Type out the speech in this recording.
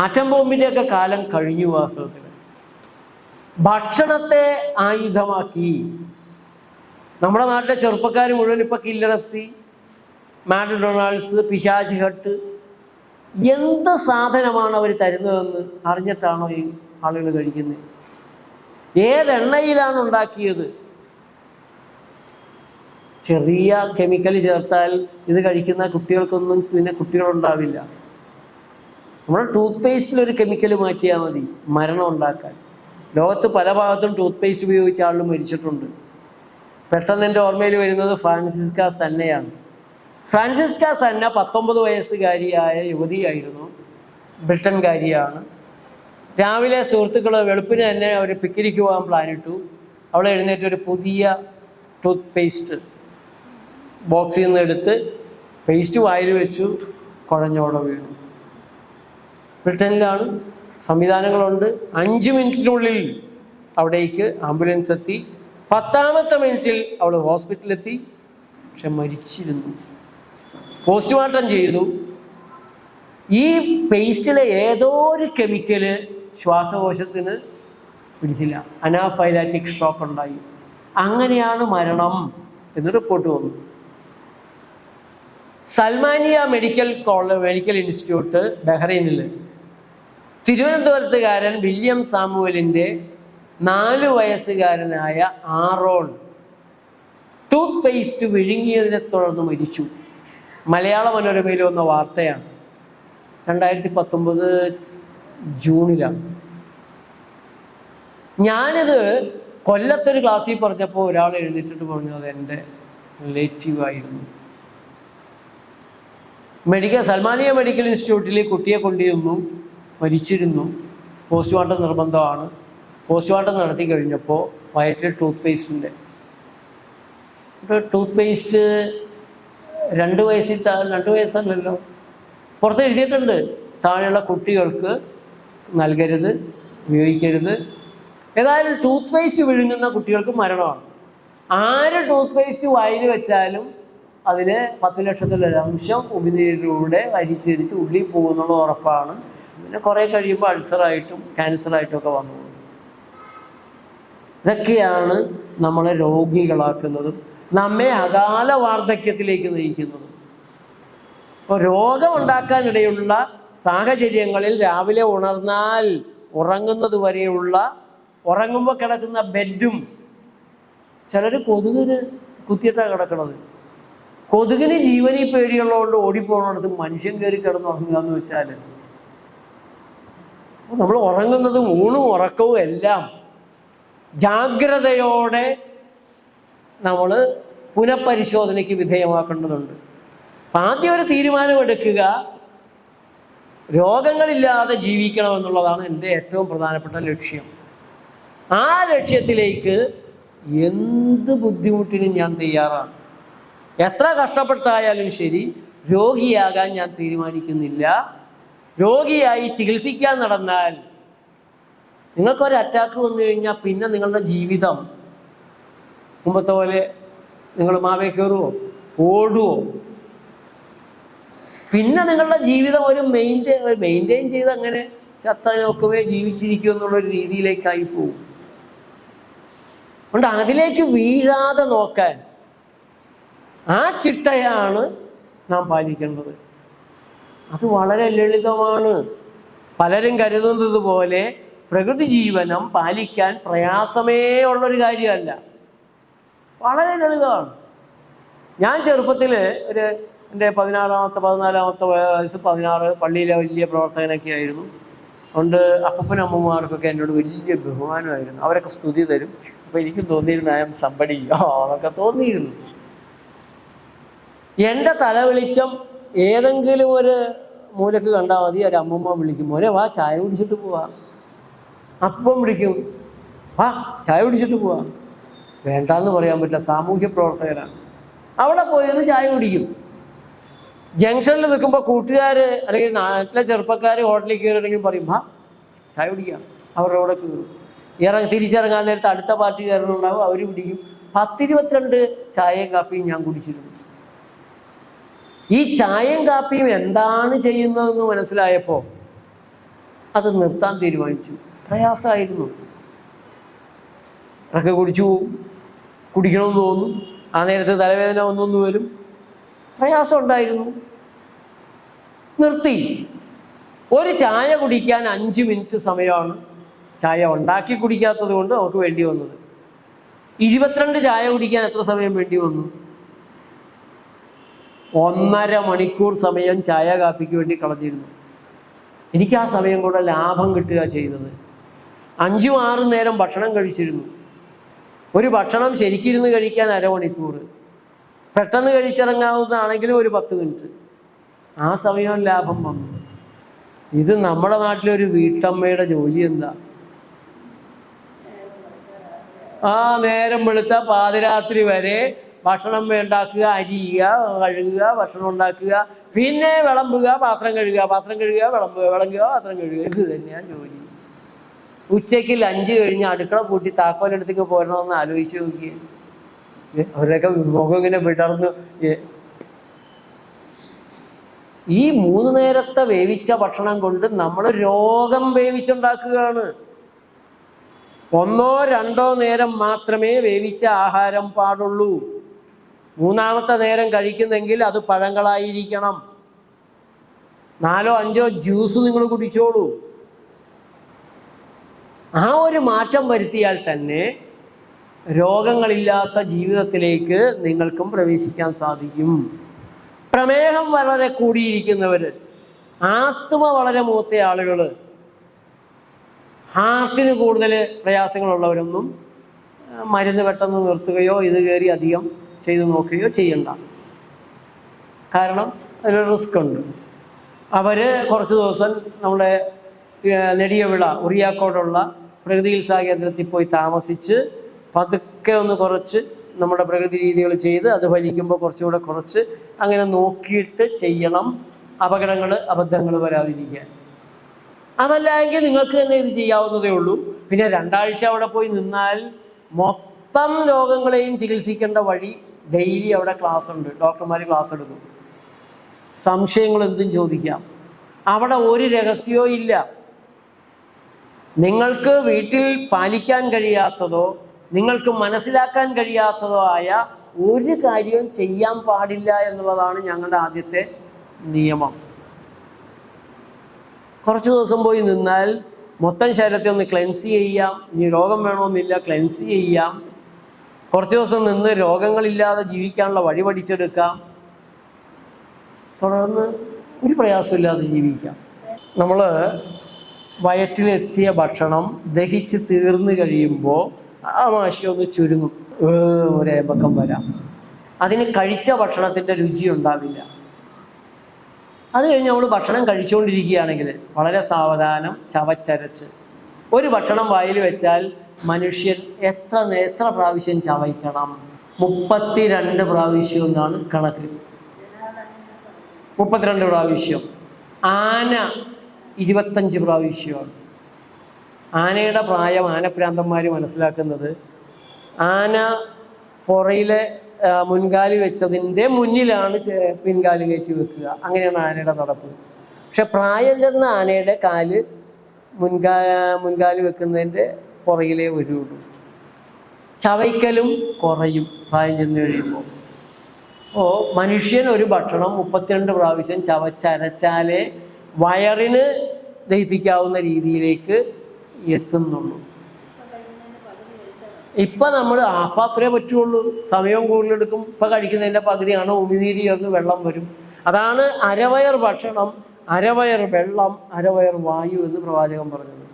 Atom ബോംബിൻ്റെയൊക്കെ കാലം കഴിഞ്ഞു. വാസ്തവത്തിൽ ഭക്ഷണത്തെ ആയുധമാക്കി നമ്മുടെ നാട്ടിലെ ചെറുപ്പക്കാർ മുഴുവൻ ഇപ്പം കില്ലറപ്സി, മാക്ഡൊണാൾഡ്സ്, പിശാച് ഹട്ട്, എന്ത് സാധനമാണ് അവർ തരുന്നതെന്ന് അറിഞ്ഞിട്ടാണോ ഈ ആളുകൾ കഴിക്കുന്നത്? ഏതെണ്ണയിലാണ് ഉണ്ടാക്കിയത്? ചെറിയ കെമിക്കൽ ചേർത്താൽ ഇത് കഴിക്കുന്ന കുട്ടികൾക്കൊന്നും പിന്നെ കുട്ടികളുണ്ടാവില്ല. നമ്മുടെ ടൂത്ത് പേസ്റ്റിലൊരു കെമിക്കൽ മാറ്റിയാൽ മതി മരണം ഉണ്ടാക്കാൻ. ലോകത്ത് പല ഭാഗത്തും ടൂത്ത് പേസ്റ്റ് ഉപയോഗിച്ച ആളുകൾ മരിച്ചിട്ടുണ്ട്. പെട്ടെന്ന് എൻ്റെ ഓർമ്മയിൽ വരുന്നത് ഫ്രാൻസിസ്ക സന്നയാണ്. ഫ്രാൻസിസ്ക സന്ന 19 വയസ്സുകാരിയായ യുവതിയായിരുന്നു, ബ്രിട്ടൻകാരിയാണ്. രാവിലെ സുഹൃത്തുക്കൾ വെളുപ്പിന് തന്നെ അവർ പിക്നിക്ക് പോകാൻ പ്ലാനിട്ടു. അവൾ എഴുന്നേറ്റ് ഒരു പുതിയ ടൂത്ത് പേസ്റ്റ് ബോക്സിൽ നിന്ന് എടുത്ത് പേസ്റ്റ് വായിൽ വെച്ചു, കുഴഞ്ഞോടെ വീണു. ബ്രിട്ടനിലാണ്, സംവിധാനങ്ങളുണ്ട്. 5 മിനിറ്റിനുള്ളിൽ അവിടേക്ക് ആംബുലൻസ് എത്തി. 10ാമത്തെ മിനിറ്റിൽ അവൾ ഹോസ്പിറ്റലിലെത്തി. പക്ഷെ മരിച്ചിരുന്നു. പോസ്റ്റ്മോർട്ടം ചെയ്തു. ഈ പേസ്റ്റിലെ ഏതോ ഒരു കെമിക്കല് ശ്വാസകോശത്തിന് പിടിച്ചില്ല, അനാഫൈലാറ്റിക് ഷോക്ക് ഉണ്ടായി. അങ്ങനെയാണ് മരണം എന്ന് റിപ്പോർട്ട് വന്നു. സൽമാനിയ മെഡിക്കൽ ഇൻസ്റ്റിറ്റ്യൂട്ട് ബഹ്റൈനിൽ തിരുവനന്തപുരത്തുകാരൻ വില്യം സാമുവലിൻ്റെ 4 വയസ്സുകാരനായ ആറോൺ ടൂത്ത് പേസ്റ്റ് വിഴുങ്ങിയതിനെ തുടർന്ന് മരിച്ചു. മലയാള മനോരമയിൽ വന്ന വാർത്തയാണ്. 2019 ജൂണിലാണ്. ഞാനിത് കൊല്ലത്തൊരു ക്ലാസ്സിൽ പറഞ്ഞപ്പോൾ ഒരാൾ എഴുന്നേറ്റിട്ട് പറഞ്ഞു അത് എൻ്റെ റിലേറ്റീവായിരുന്നു. സൽമാനിയ മെഡിക്കൽ ഇൻസ്റ്റിറ്റ്യൂട്ടിൽ കുട്ടിയെ കൊണ്ടുവന്നു, മരിച്ചിരുന്നു. പോസ്റ്റ്മോർട്ടം നിർബന്ധമാണ്. പോസ്റ്റ്മോർട്ടം നടത്തി കഴിഞ്ഞപ്പോൾ വയറ്റിൽ ടൂത്ത് പേസ്റ്റ് 2 വയസ്സല്ലല്ലോ, പുറത്ത് എഴുതിയിട്ടുണ്ട്, താഴെയുള്ള കുട്ടികൾക്ക് നൽകരുത്, ഉപയോഗിക്കരുത്. ഏതായാലും ടൂത്ത് പേസ്റ്റ് വിഴുങ്ങുന്ന കുട്ടികൾക്ക് മരണമാണ്. ആര് ടൂത്ത് പേസ്റ്റ് വായിൽ വെച്ചാലും അതിൽ 10 ലക്ഷത്തിലൊരു അംശം ഉമിനീരിലൂടെ അരിച്ചരിച്ച് ഉള്ളിൽ പോകുന്നുള്ള ഉറപ്പാണ്. പിന്നെ കുറേ കഴിയുമ്പോൾ അൾസറായിട്ടും ക്യാൻസറായിട്ടും ഒക്കെ വന്നു. ഇതൊക്കെയാണ് നമ്മളെ രോഗികളാക്കുന്നതും നമ്മെ അകാല വാർദ്ധക്യത്തിലേക്ക് നയിക്കുന്നതും. അപ്പോൾ രോഗമുണ്ടാക്കാനിടയുള്ള സാഹചര്യങ്ങളിൽ രാവിലെ ഉണർന്നാൽ ഉറങ്ങുന്നത് വരെയുള്ള ഉറങ്ങുമ്പോൾ കിടക്കുന്ന ബെഡും, ചിലർ കൊതുകിന് കുത്തിയിട്ടാണ് കിടക്കണത്. കൊതുകിന് ജീവനി പേടിയുള്ളതുകൊണ്ട് ഓടിപ്പോകണടുത്ത് മനുഷ്യൻ കയറി കിടന്നുറങ്ങുക എന്ന് വെച്ചാൽ നമ്മൾ ഉറങ്ങുന്നതും ഊണും ഉറക്കവും എല്ലാം ജാഗ്രതയോടെ നമ്മൾ പുനഃപരിശോധനയ്ക്ക് വിധേയമാക്കേണ്ടതുണ്ട്. അപ്പം ആദ്യം ഒരു തീരുമാനമെടുക്കുക, രോഗങ്ങളില്ലാതെ ജീവിക്കണമെന്നുള്ളതാണ് എൻ്റെ ഏറ്റവും പ്രധാനപ്പെട്ട ലക്ഷ്യം. ആ ലക്ഷ്യത്തിലേക്ക് എന്ത് ബുദ്ധിമുട്ടിനും ഞാൻ തയ്യാറാണ്. എത്ര കഷ്ടപ്പെട്ടായാലും ശരി, രോഗിയാകാൻ ഞാൻ തീരുമാനിക്കുന്നില്ല. രോഗിയായി ചികിത്സിക്കാൻ നടന്നാൽ നിങ്ങൾക്കൊരു അറ്റാക്ക് വന്നു കഴിഞ്ഞാൽ പിന്നെ നിങ്ങളുടെ ജീവിതം മുമ്പത്തെ പോലെ നിങ്ങൾ മാവേ കയറുമോ, ഓടുവോ? പിന്നെ നിങ്ങളുടെ ജീവിതം ഒരു മെയിൻറ്റെയിൻ ചെയ്ത് അങ്ങനെ ചത്തനൊക്കവേ ജീവിച്ചിരിക്കും എന്നുള്ളൊരു രീതിയിലേക്കായി പോകും. അതുകൊണ്ട് അതിലേക്ക് വീഴാതെ നോക്കാൻ ആ ചിട്ടയാണ് നാം പാലിക്കേണ്ടത്. അത് വളരെ ലളിതമാണ്. പലരും കരുതുന്നത് പോലെ പ്രകൃതി ജീവനം പാലിക്കാൻ പ്രയാസമേ ഉള്ളൊരു കാര്യമല്ല, വളരെ ലളിതമാണ്. ഞാൻ ചെറുപ്പത്തിൽ എൻ്റെ 14ാമത്തെ വയസ്സ് 16 പള്ളിയിലെ വലിയ പ്രവർത്തകനൊക്കെ ആയിരുന്നു. അതുകൊണ്ട് അപ്പനും അമ്മമാർക്കൊക്കെ എന്നോട് വലിയ ബഹുമാനമായിരുന്നു. അവരൊക്കെ സ്തുതി തരും. അപ്പോൾ എനിക്കും തോന്നിയിരുന്നു ഐ ആം സംബഡി എന്നൊക്കെ തോന്നിയിരുന്നു. എൻ്റെ തലവെളിച്ചം ഏതെങ്കിലും ഒരു മൂലക്ക് കണ്ടാൽ മതി, ഒരു അമ്മമ്മ വിളിക്കും, മോനെ വാ ചായ കുടിച്ചിട്ട് പോവാ. അപ്പം വിളിക്കും, വാ ചായ കുടിച്ചിട്ട് പോവാ. വേണ്ടാന്ന് പറയാൻ പറ്റില്ല, സാമൂഹ്യ പ്രവർത്തകരാണ്. അവിടെ പോയിരുന്ന് ചായ കുടിക്കും. ജംഗ്ഷനിൽ നിൽക്കുമ്പോൾ കൂട്ടുകാർ അല്ലെങ്കിൽ നാട്ടിലെ ചെറുപ്പക്കാർ ഹോട്ടലിൽ കയറിയിട്ടെങ്കിൽ പറയും, വാ ചായ കുടിക്കാം. അവരുടെ കൂടെ കയറും. തിരിച്ചിറങ്ങാൻ നേരത്തെ അടുത്ത പാർട്ടിക്കാരനുണ്ടാവും, അവർ പിടിക്കും. 10-22 ചായയും കാപ്പിയും ഞാൻ കുടിച്ചിരുന്നു. ഈ ചായയും കാപ്പിയും എന്താണ് ചെയ്യുന്നതെന്ന് മനസ്സിലായപ്പോൾ അത് നിർത്താൻ തീരുമാനിച്ചു. പ്രയാസമായിരുന്നു. ഇടയ്ക്ക് കുടിച്ചു പോവും, കുടിക്കണമെന്ന് തോന്നും, ആ നേരത്തെ തലവേദന ഒന്നൊന്ന് വരും, പ്രയാസം ഉണ്ടായിരുന്നു. നിർത്തി. ഒരു ചായ കുടിക്കാൻ 5 മിനിറ്റ് സമയമാണ് ചായ ഉണ്ടാക്കി കുടിക്കാത്തത് കൊണ്ട് നമുക്ക് വേണ്ടി വന്നത്. 22 ചായ കുടിക്കാൻ എത്ര സമയം വേണ്ടി വന്നു? 1.5 മണിക്കൂർ സമയം ചായ കാപ്പിക്ക് വേണ്ടി കളഞ്ഞിരുന്നു. എനിക്ക് ആ സമയം കൂടെ ലാഭം കിട്ടുക ചെയ്തത്. 5-6 നേരം ഭക്ഷണം കഴിച്ചിരുന്നു. ഒരു ഭക്ഷണം ശരിക്കിരുന്ന് കഴിക്കാൻ 1/2 മണിക്കൂർ, പെട്ടെന്ന് കഴിച്ചിറങ്ങാവുന്നതാണെങ്കിലും ഒരു 10 മിനിറ്റ്. ആ സമയം ലാഭം വന്നു. ഇത് നമ്മുടെ നാട്ടിലൊരു വീട്ടമ്മയുടെ ജോലി എന്താ? നേരം വെളുത്ത പാതിരാത്രി വരെ ഭക്ഷണം ഉണ്ടാക്കുക, അരിയുക, കഴുകുക, ഭക്ഷണം ഉണ്ടാക്കുക, പിന്നെ വിളമ്പുക, പാത്രം കഴുകുക, വിളമ്പുക, വിളമ്പുക, പാത്രം കഴുകുക. ഇത് തന്നെയാണ് ജോലി. ഉച്ചയ്ക്ക് ലഞ്ച് കഴിഞ്ഞ് അടുക്കള പൂട്ടി താക്കോലെടുത്തേക്ക് പോരണമെന്ന് ആലോചിച്ച് നോക്കിയേ. അവരുടെയൊക്കെ മുഖം ഇങ്ങനെ വിടർന്ന്. ഈ 3 നേരത്തെ വേവിച്ച ഭക്ഷണം കൊണ്ട് നമ്മൾ രോഗം വേവിച്ചുണ്ടാക്കുകയാണ്. 1-2 നേരം മാത്രമേ വേവിച്ച ആഹാരം പാടുള്ളൂ. 3-ാമത്തെ നേരം കഴിക്കുന്നെങ്കിൽ അത് പഴങ്ങളായിരിക്കണം. 4-5 ജ്യൂസ് നിങ്ങൾ കുടിച്ചോളൂ. ആ ഒരു മാറ്റം വരുത്തിയാൽ തന്നെ രോഗങ്ങളില്ലാത്ത ജീവിതത്തിലേക്ക് നിങ്ങൾക്കും പ്രവേശിക്കാൻ സാധിക്കും. പ്രമേഹം വളരെ കൂടിയിരിക്കുന്നവർ, ആസ്തമ വളരെ മൂത്ത ആളുകൾ, ഹാർട്ടിന് കൂടുതൽ പ്രയാസങ്ങളുള്ളവരൊന്നും മരുന്ന് പെട്ടെന്ന് നിർത്തുകയോ ഇത് കയറി അധികം ചെയ്തു നോക്കുകയോ ചെയ്യണ്ട. കാരണം അതിന് റിസ്ക് ഉണ്ട്. അവർ കുറച്ച് ദിവസം നമ്മുടെ നെടിയവിള ഉറിയാക്കോടുള്ള പ്രകൃതി ചികിത്സാ കേന്ദ്രത്തിൽ പോയി താമസിച്ച് പതുക്കെ ഒന്ന് കുറച്ച് നമ്മുടെ പ്രകൃതി രീതികൾ ചെയ്ത് അത് ഫലിക്കുമ്പോൾ കുറച്ചുകൂടെ കുറച്ച് അങ്ങനെ നോക്കിയിട്ട് ചെയ്യണം, അബദ്ധങ്ങൾ വരാതിരിക്കാൻ. അതല്ല എങ്കിൽ നിങ്ങൾക്ക് തന്നെ ഇത് ചെയ്യാവുന്നതേ ഉള്ളൂ. പിന്നെ 2 ആഴ്ച അവിടെ പോയി നിന്നാൽ മൊത്തം രോഗങ്ങളെയും ചികിത്സിക്കേണ്ട വഴി ഡെയിലി അവിടെ ക്ലാസ് ഉണ്ട്, ഡോക്ടർമാർ ക്ലാസ് എടുക്കും. സംശയങ്ങൾ എന്തും ചോദിക്കാം. അവിടെ ഒരു രഹസ്യവും ഇല്ല. നിങ്ങൾക്ക് വീട്ടിൽ പാലിക്കാൻ കഴിയാത്തതോ നിങ്ങൾക്ക് മനസ്സിലാക്കാൻ കഴിയാത്തതോ ആയ ഒരു കാര്യവും ചെയ്യാൻ പാടില്ല എന്നുള്ളതാണ് ഞങ്ങളുടെ ആദ്യത്തെ നിയമം. കുറച്ച് ദിവസം പോയി നിന്നാൽ മൊത്തം ശരീരത്തെ ഒന്ന് ക്ലെൻസ് ചെയ്യാം. ഇനി രോഗം വേണമെന്നില്ല, ക്ലെൻസ് ചെയ്യാം. കുറച്ച് ദിവസം നിന്ന് രോഗങ്ങളില്ലാതെ ജീവിക്കാനുള്ള വഴി പഠിച്ചെടുക്കാം. തുടർന്ന് ഒരു പ്രയാസമില്ലാതെ ജീവിക്കാം. നമ്മൾ വയറ്റിലെത്തിയ ഭക്ഷണം ദഹിച്ച് തീർന്നു കഴിയുമ്പോൾ ആ മാശി ഒന്ന് ചുരുങ്ങും, ഒരേമ്പക്കം വരാം. അതിന് കഴിച്ച ഭക്ഷണത്തിൻ്റെ രുചി ഉണ്ടാവില്ല. അത് കഴിഞ്ഞ് നമ്മൾ ഭക്ഷണം കഴിച്ചുകൊണ്ടിരിക്കുകയാണെങ്കിൽ വളരെ സാവധാനം ചവച്ചരച്ച് ഒരു ഭക്ഷണം വായിൽ വെച്ചാൽ മനുഷ്യൻ എത്ര പ്രാവശ്യം ചവയ്ക്കണം? 32 പ്രാവശ്യം എന്നാണ് കണക്ക്. 32 പ്രാവശ്യം. ആന 25 പ്രാവശ്യമാണ്. ആനയുടെ പ്രായം ആനപ്രാന്തന്മാർ മനസ്സിലാക്കുന്നത് ആന പുറയിലെ മുൻകാലി വെച്ചതിൻ്റെ മുന്നിലാണ് പിൻകാല് കയറ്റി വെക്കുക. അങ്ങനെയാണ് ആനയുടെ നടപ്പ്. പക്ഷെ പ്രായം ചെന്ന ആനയുടെ കാല് മുൻകാല് വെക്കുന്നതിൻ്റെ പുറകിലേ വരുള്ളൂ. ചവയ്ക്കലും കുറയും പ്രായം ചെന്ന് കഴിയുമ്പോൾ. മനുഷ്യൻ ഒരു ഭക്ഷണം 32 പ്രാവശ്യം ചവച്ചരച്ചാലേ വയറിന് ദഹിപ്പിക്കാവുന്ന രീതിയിലേക്ക് എത്തുന്നുള്ളൂ. ഇപ്പം നമ്മൾ പാത്രമേ പറ്റുള്ളൂ, സമയവും കൂടുതലെടുക്കും. ഇപ്പം കഴിക്കുന്നതിൻ്റെ പകുതിയാണ് ഉമിനീര് ചേർന്ന് വെള്ളം വരും. അതാണ് അരവയർ ഭക്ഷണം, അരവയർ വെള്ളം, അരവയർ വായു എന്ന് പ്രവാചകൻ പറഞ്ഞത്.